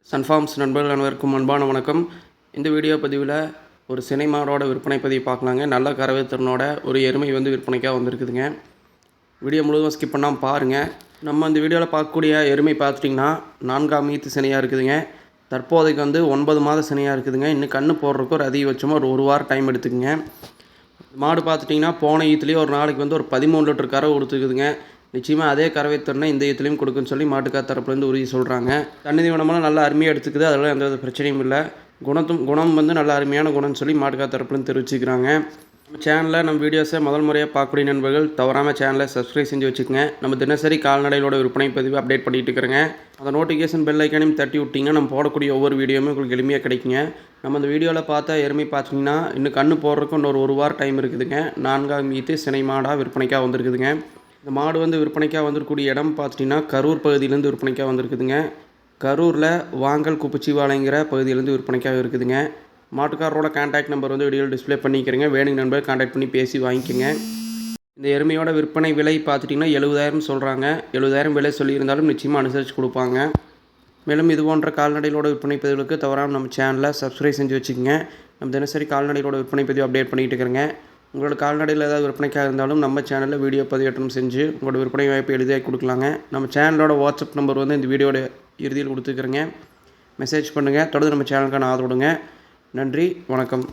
Sunfarms நண்பர்கள் அனைவருக்கும் அன்பான வணக்கம். இந்த வீடியோ பதிவில் ஒரு சினை மாடோட விற்பனை பதிவு பார்க்கலாங்க. நல்ல கறவை திறனோட ஒரு எருமை விற்பனைக்காக வந்திருக்குதுங்க. வீடியோ முழுவதும் ஸ்கிப் பண்ணாமல் பாருங்கள். நம்ம இந்த வீடியோவில் பார்க்கக்கூடிய எருமை பார்த்துட்டிங்கன்னா 4ஆம் ஈத்து சினையாக இருக்குதுங்க. தற்போதைக்கு 9 மாத சினையாக இருக்குதுங்க. இன்னும் கன்று போடுறதுக்கு ஒரு அதிகபட்சமாக ஒரு வாரம் டைம் எடுத்துக்குங்க. மாடு பார்த்துட்டிங்கன்னா போன ஈத்துலேயே ஒரு நாளைக்கு ஒரு 13 லிட்டர் கறவை கொடுத்துக்குதுங்க. நிச்சயமாக அதே கறவை திறனை இந்த ஈத்துலையும் கொடுக்குன்னு சொல்லி மாட்டுக்கார் தரப்புலேருந்து உறுதி சொல்கிறாங்க. தண்ணி தீவனமெல்லாம் நல்லா அருமையாக எடுத்துக்குது. அதெல்லாம் எந்த பிரச்சனையும் இல்லை. குணம் நல்ல அருமையான குணம்னு சொல்லி மாட்டுக்கார் தரப்புலேருந்து தெரிவிச்சுக்கிறாங்க. நம்ம சேனலில் நம்ம வீடியோஸை முதல் முறையாக பார்க்கக்கூடிய நண்பர்கள் தவறாமல் சேனலை சப்ஸ்கிரைப் செஞ்சு வச்சுக்கோங்க. நம்ம தினசரி கால்நடைகளோட விற்பனை பதிவு அப்டேட் பண்ணிகிட்டு இருக்கிறேங்க. அந்த நோட்டிஃபிகேஷன் பெல் ஐக்கானையும் தட்டி விட்டிங்கன்னா நம்ம போடக்கூடிய ஒவ்வொரு வீடியோவுமே உங்களுக்கு எளிமையாக கிடைக்குங்க. நம்ம அந்த வீடியோவில் பார்த்தா எருமை பார்த்தீங்கன்னா இன்னும் கன்று போடுறதுக்கு ஒரு வாரம் டைம் இருக்குதுங்க. 4ஆம் ஈத்து சினை மாடாக விற்பனைக்காக வந்திருக்குதுங்க. இந்த மாடு விற்பனைக்காக வந்திருக்கக்கூடிய இடம் பார்த்துட்டிங்கன்னா கரூர் பகுதியிலேருந்து விற்பனைக்காக வந்திருக்குதுங்க. கரூரில் வாங்கல் குப்பச்சிவாலைங்கிற பகுதியிலேருந்து விற்பனைக்காக இருக்குதுங்க. மாட்டுக்காரரோட கான்டாக்ட் நம்பர் வீடியோவில் டிஸ்பிளே பண்ணிக்கிறேங்க. வேணுங்க நண்பர் கான்டாக்ட் பண்ணி பேசி வாங்கிக்கோங்க. இந்த எருமையோட விற்பனை விலை பார்த்துட்டிங்கன்னா 70,000 சொல்கிறாங்க. 70,000 விலை சொல்லியிருந்தாலும் நிச்சயமாக அனுசரித்து கொடுப்பாங்க. மேலும் இது போன்ற கால்நடைகளோட விற்பனை பதிவுகளுக்கு தவறாமல் நம்ம சேனலை சப்ஸ்கிரைப் செஞ்சு வச்சுக்கோங்க. நம்ம தினசரி கால்நடைகளோட விற்பனை பதிவு அப்டேட் பண்ணிகிட்டு இருக்கிறேங்க. உங்களோட கால்நடையில் ஏதாவது விற்பனைக்காக இருந்தாலும் நம்ம சேனலில் வீடியோ பதிவேற்றம் செஞ்சு உங்களோட விற்பனை வாய்ப்பு எளிதாக கொடுக்கலாங்க. நம்ம சேனலோட வாட்ஸ்அப் நம்பர் இந்த வீடியோட இறுதியில் கொடுத்துக்கிறேங்க. மெசேஜ் பண்ணுங்கள். தொடர்ந்து நம்ம சேனலுக்கான ஆதரவு கொடுங்க. நன்றி, வணக்கம்.